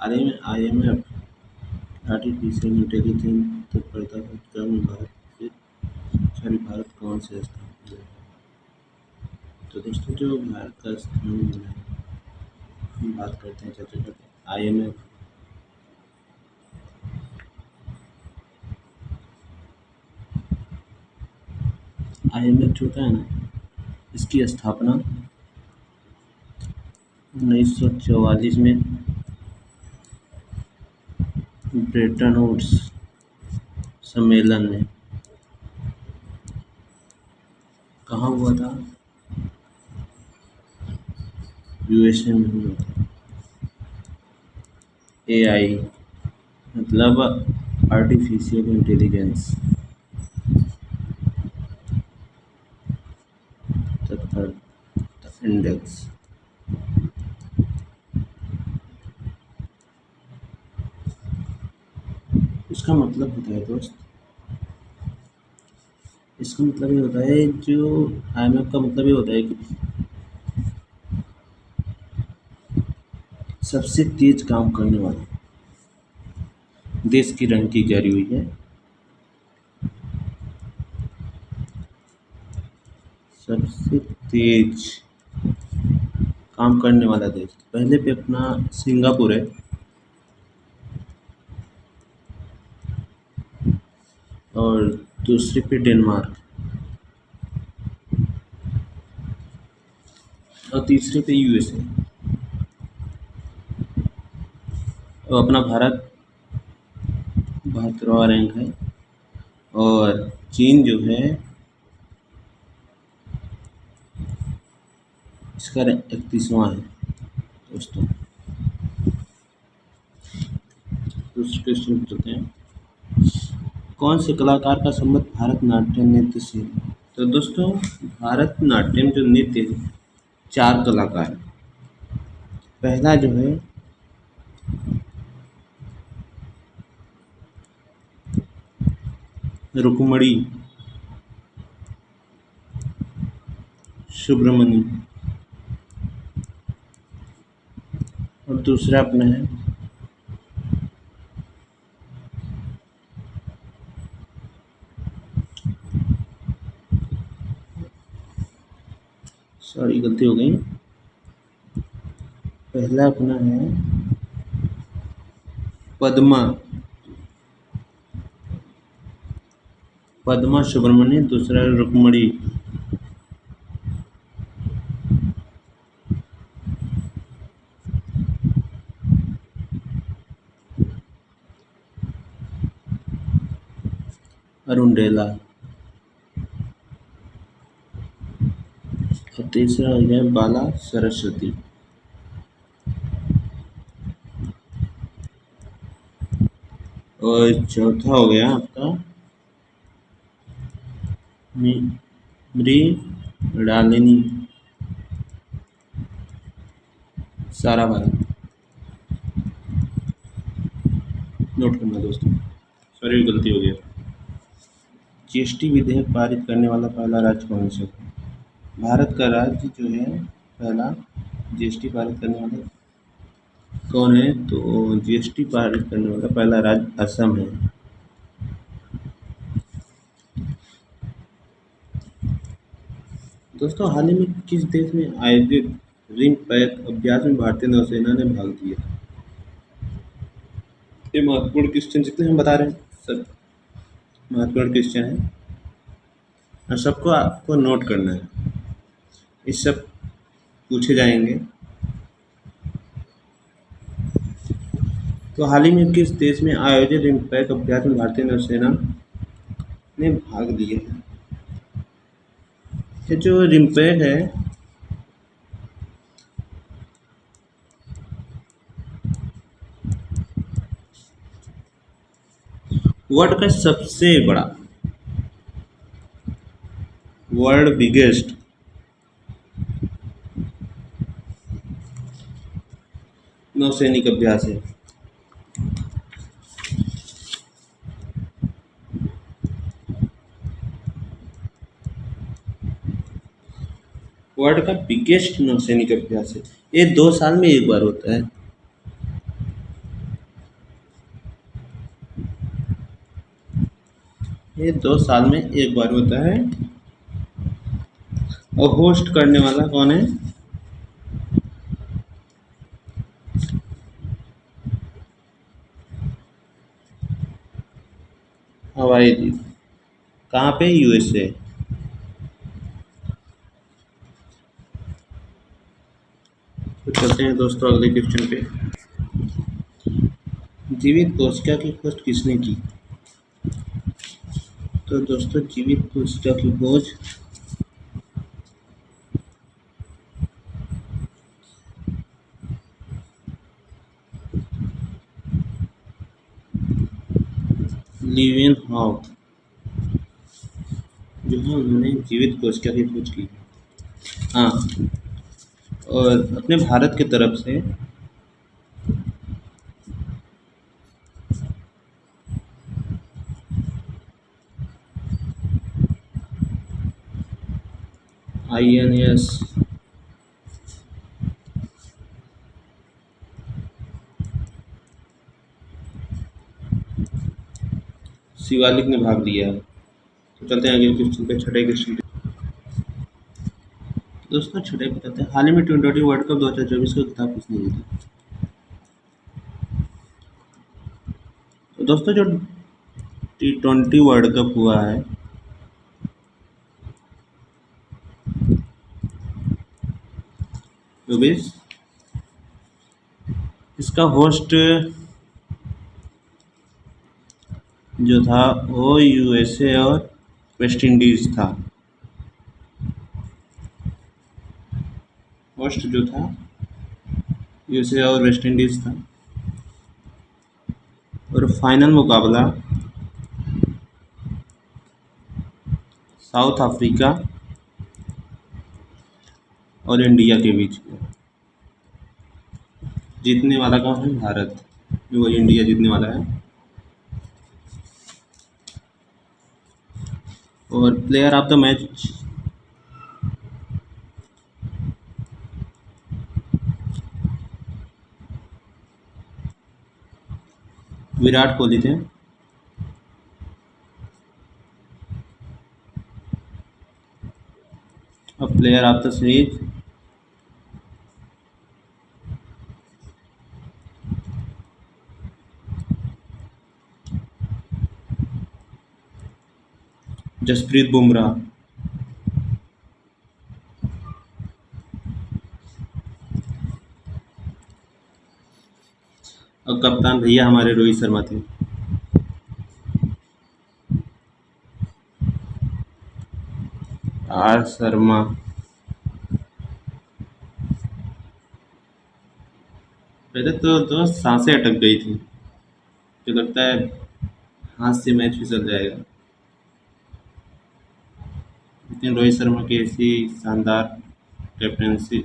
IMF artificial intelligence तत्परता का क्रम भारत कौन से स्थान पर है? तो दोस्तों जो भारत का स्थान है, हम बात करते हैं, चर्चा करते हैं IMF। IMF जो होता है ना, इसकी स्थापना 1944 में ब्रेटन वुड्स सम्मेलन में कहाँ हुआ था? USA में हुआ था। AI मतलब आर्टिफिशियल इंटेलिजेंस तत्परता इंडेक्स। इसका मतलब होता है दोस्त, इसका मतलब ये होता है, जो IMF का मतलब ये होता है कि सबसे तेज काम करने वाला देश की रैंकिंग की जारी हुई है। सबसे तेज काम करने वाला देश पहले पे अपना सिंगापुर है, और दूसरे पे डेनमार्क, और तीसरे पे USA, और अपना भारत 72वां रैंक है, और चीन जो है इसका 31वां है। दोस्तों दूसरे क्वेश्चन पूछते हैं, कौन से कलाकार का संबंध भारतनाट्यम नृत्य से? तो दोस्तों भारतनाट्यम जो नृत्य है, 4 कलाकार। पहला जो है रुक्मणी सुब्रमण्यम, और दूसरा अपना है सॉरी गलती हो गई, पहला अपना है पद्मा सुब्रमण्यम, दूसरा रुक्मणी। अरुणडेला, और तीसरा हो गया बाला सरस्वती। और चौथा हो गया आपका मृणालिनी साराभाई। नोट करना दोस्तों, सॉरी गलती हो गया। GST विधेयक पारित करने वाला पहला राज्य कौन सा है? भारत का राज्य जो है पहला GST पारित करने वाला कौन है? तो GST पारित करने वाला पहला राज्य असम है। दोस्तों हाल ही में किस देश में आयोजित रिंग पैक अभ्यास में भारतीय नौसेना ने भाग लिया? ये महत्वपूर्ण क्वेश्चन जितने हम बता रहे हैं सब महत्वपूर्ण क्वेश्चन है, और सबको आपको नोट करना है, इस सब पूछे जाएंगे। तो हाल ही में किस देश में आयोजित रिंग पैक अभ्यास में भारतीय नौसेना ने भाग लिया है? ये जो रिम्पैक है वर्ल्ड का सबसे बड़ा, वर्ल्ड बिगेस्ट नौसैनिक अभ्यास है। वर्ल्ड का बिगेस्ट नौसैनिक अभ्यास है। ये 2 साल में एक बार होता है। ये 2 साल में एक बार होता है। और होस्ट करने वाला कौन है? हवाई द्वीप। कहाँ पे? यूएसए। तो चलते हैं दोस्तों अगले क्वेश्चन पे। जीवित कोशिका की खोज किसने की? तो दोस्तों जीवित कोशिका की खोज लीवेन हॉक जो है उन्होंने जीवित कोशिका की खोज की। हाँ। और अपने भारत की तरफ से INS शिवालिक ने भाग लिया है। तो चलते हैं अगले क्वेश्चन पे, छठे क्वेश्चन पे। दोस्तों छठे पे चलते हैं। हाल ही में T20 वर्ल्ड कप 2024 का खिताब किसने जीता? तो दोस्तों जो T20 वर्ल्ड कप हुआ है 24, इसका होस्ट जो था वो यूएसए और वेस्ट इंडीज था। होस्ट जो था यूएसए और वेस्ट इंडीज था। और फाइनल मुकाबला साउथ अफ्रीका और इंडिया के बीच में। जीतने वाला कौन है? भारत। वो इंडिया जीतने वाला है। और player of the match Virat Kohli थे। और player of the series Jasprit Bumrah. और कप्तान भैया हमारे रोहित शर्मा थे। आर शर्मा। पहले तो सांसें अटक गई थी। तो लगता है हाथ से मैच फिसल जाएगा। लेकिन रोहित शर्मा की ऐसी शानदार कैप्टनसी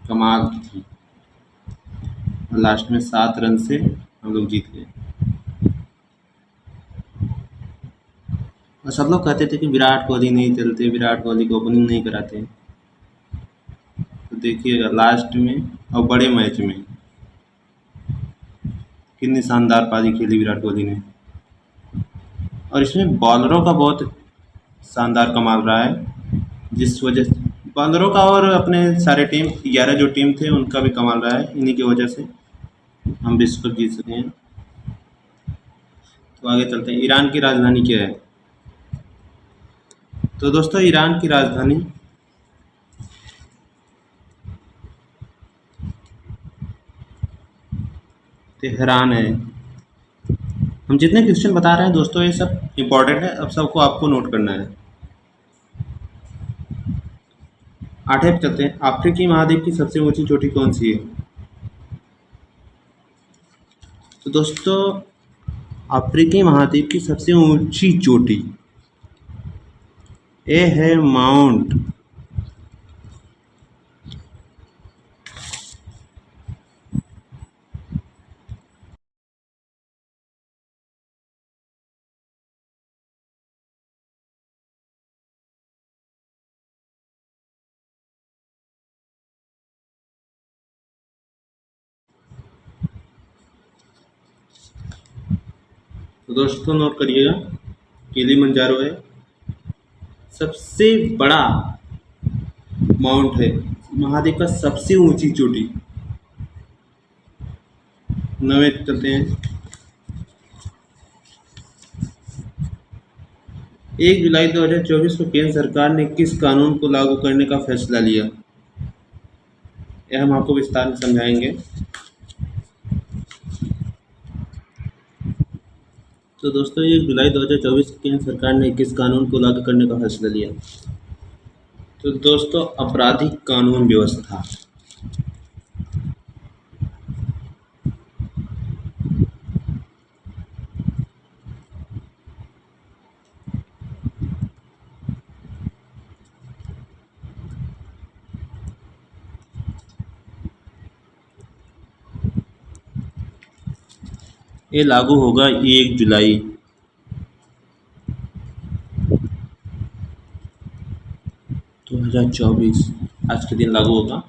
कमाल की थी। और लास्ट में 7 रन से हम लोग जीत गए। और सब लोग कहते थे कि विराट कोहली नहीं चलते, विराट कोहली को ओपनिंग नहीं कराते। तो देखिएगा लास्ट में और बड़े मैच में कितनी शानदार पारी खेली विराट कोहली ने। और इसमें बॉलरों का बहुत शानदार कमाल रहा है, जिस वजह से बॉलरों का और अपने सारे टीम 11 जो टीम थे उनका भी कमाल रहा है। इन्हीं की वजह से हम विश्व कप जीत सके हैं। तो आगे चलते हैं। ईरान की राजधानी क्या है? तो दोस्तों ईरान की राजधानी तेहरान है। हम जितने क्वेश्चन बता रहे हैं दोस्तों ये सब इम्पोर्टेंट है, अब सबको आपको नोट करना है। आठवें पे चलते हैं। अफ्रीकी महाद्वीप की सबसे ऊंची चोटी कौन सी है? तो दोस्तों अफ्रीकी महाद्वीप की सबसे ऊंची चोटी ये है माउंट तो दोस्तों नोट करिएगा, किलिमंजारो है सबसे बड़ा माउंट है, महाद्वीप का सबसे ऊंची चोटी। 9वें चलते हैं। 1 जुलाई 2024 को केंद्र सरकार ने किस कानून को लागू करने का फैसला लिया? यह हम आपको विस्तार में समझाएंगे। तो दोस्तों 1 जुलाई 2024 को केंद्र सरकार ने किस कानून को लागू करने का फैसला लिया? तो दोस्तों आपराधिक कानून व्यवस्था। ये लागू होगा 1 जुलाई 2024, आज के दिन लागू होगा।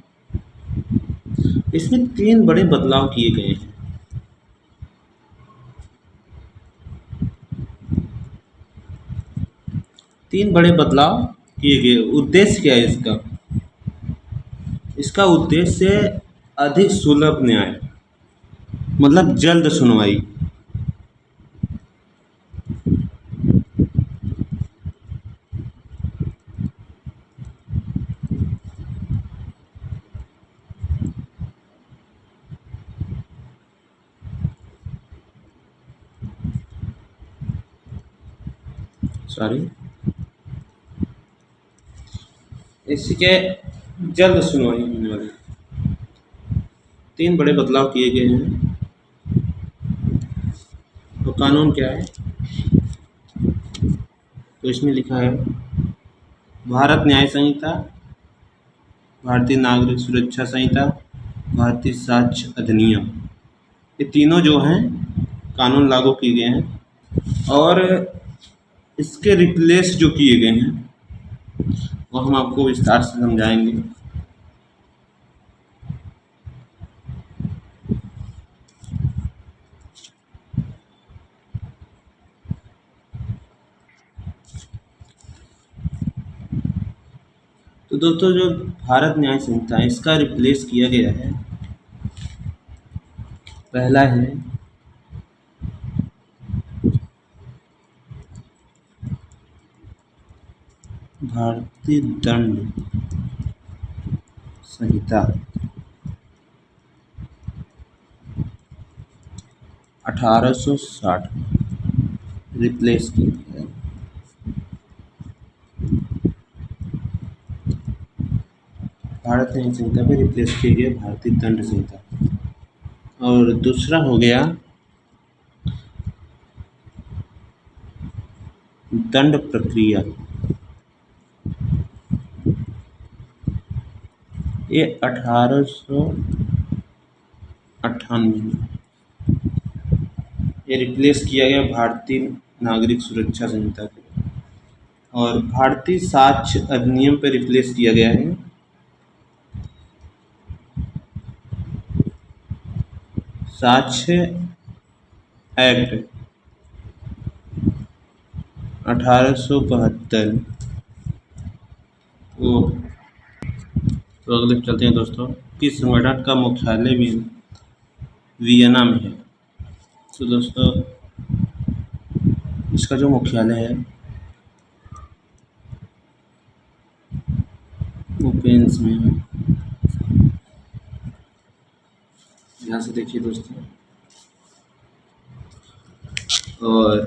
इसमें 3 बड़े बदलाव किए गए हैं। तीन बड़े बदलाव किए गए। उद्देश्य क्या है इसका? इसका उद्देश्य अधिक सुलभ न्याय, मतलब जल्द सुनवाई। सॉरी, इसी के जल्द सुनवाई होने वाली। 3 बड़े बदलाव किए गए हैं। तो कानून क्या है? तो इसमें लिखा है भारत न्याय संहिता, भारतीय नागरिक सुरक्षा संहिता, भारतीय साक्ष्य अधिनियम। ये तीनों जो हैं कानून लागू किए गए हैं, और इसके रिप्लेस जो किए गए हैं वो हम आपको विस्तार से समझाएंगे। तो दोस्तों जो भारत न्याय संहिता है इसका रिप्लेस किया गया है। पहला है भारतीय दंड संहिता 1860 रिप्लेस किया गया। भारत न्याय संहिता पे रिप्लेस किया गया भारतीय दंड संहिता। और दूसरा हो गया दंड प्रक्रिया। ये 1898 ये रिप्लेस किया गया भारतीय नागरिक सुरक्षा संहिता के। और भारतीय साक्ष्य अधिनियम पे रिप्लेस किया गया है साक्ष्य एक्ट 1872। तो अगले चलते हैं दोस्तों। किस संगठन का मुख्यालय भी वियना में है? तो दोस्तों इसका जो मुख्यालय है वो पेंस में है। यहाँ से देखिए दोस्तों। और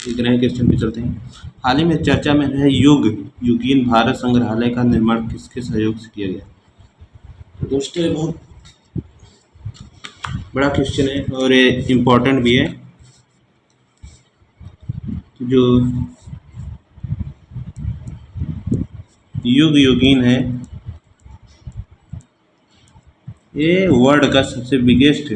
एक नए क्वेश्चन पे चलते हैं। हाल ही में चर्चा में रहे युगीन भारत संग्रहालय का निर्माण किसके सहयोग से किया गया? तो दोस्तों ये बहुत बड़ा क्वेश्चन है और ये इम्पोर्टेंट भी है। जो युगीन है ये वर्ल्ड का सबसे बिगेस्ट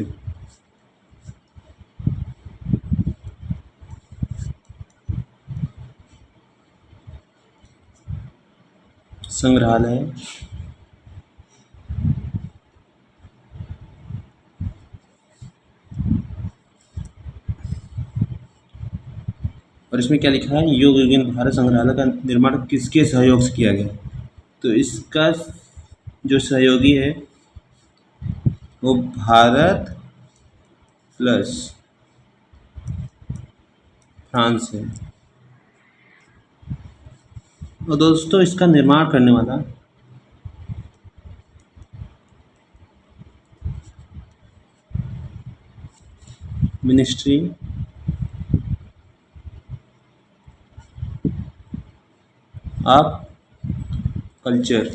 संग्रहालय है। और इसमें क्या लिखा है, योग विज्ञान भारत संग्रहालय का निर्माण किसके सहयोग से किया गया। तो इसका जो सहयोगी है वो भारत प्लस फ्रांस है। और दोस्तों इसका निर्माण करने वाला मिनिस्ट्री ऑफ कल्चर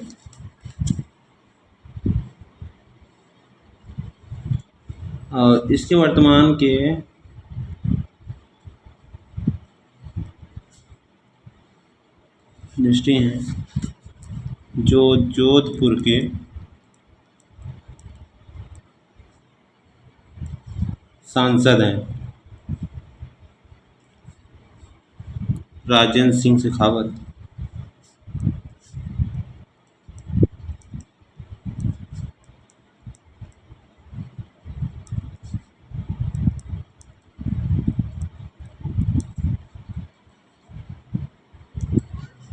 और इसके वर्तमान के मिनिस्ट्री हैं जो जोधपुर के सांसद हैं राजेंद्र सिंह शेखावत।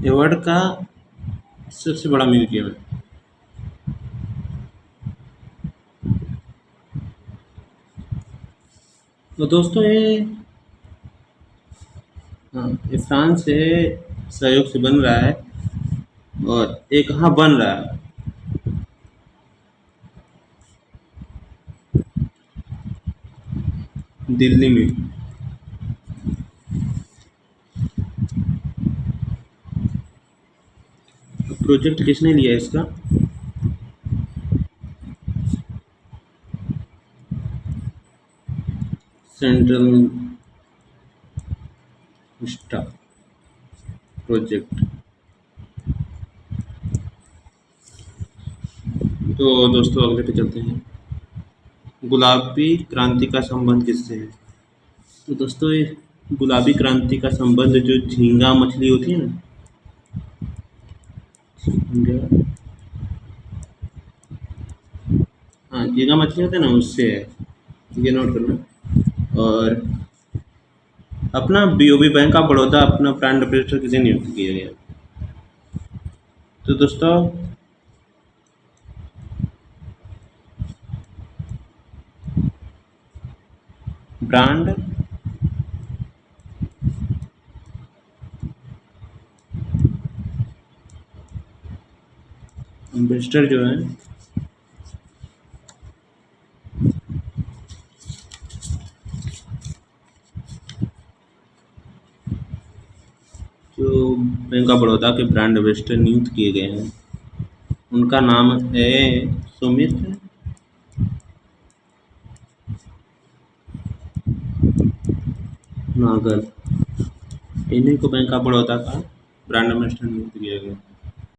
अवार्ड का सबसे बड़ा म्यूजियम है। तो दोस्तों ये फ्रांस से सहयोग से बन रहा है और ये कहाँ बन रहा है, दिल्ली में। प्रोजेक्ट किसने लिया इसका, सेंट्रल स्टार प्रोजेक्ट। तो दोस्तों अगले पे चलते हैं, गुलाबी क्रांति का संबंध किससे है। तो दोस्तों ये गुलाबी क्रांति का संबंध जो झींगा मछली होती है ना, हाँ झींगा मछली होता है ना, उससे है, ये नोट करना। और अपना बीओबी बैंक ऑफ बड़ौदा अपना ब्रांड एम्बेसडर किसे नियुक्त किया गया। तो दोस्तों ब्रांड एम्बेसडर जो है जो बैंक ऑफ बड़ौदा के ब्रांड एम्बेसडर नियुक्त किए गए हैं उनका नाम है सुमित नागल। इन्हीं को बैंक ऑफ बड़ौदा का ब्रांड एम्बेसडर नियुक्त किया गया।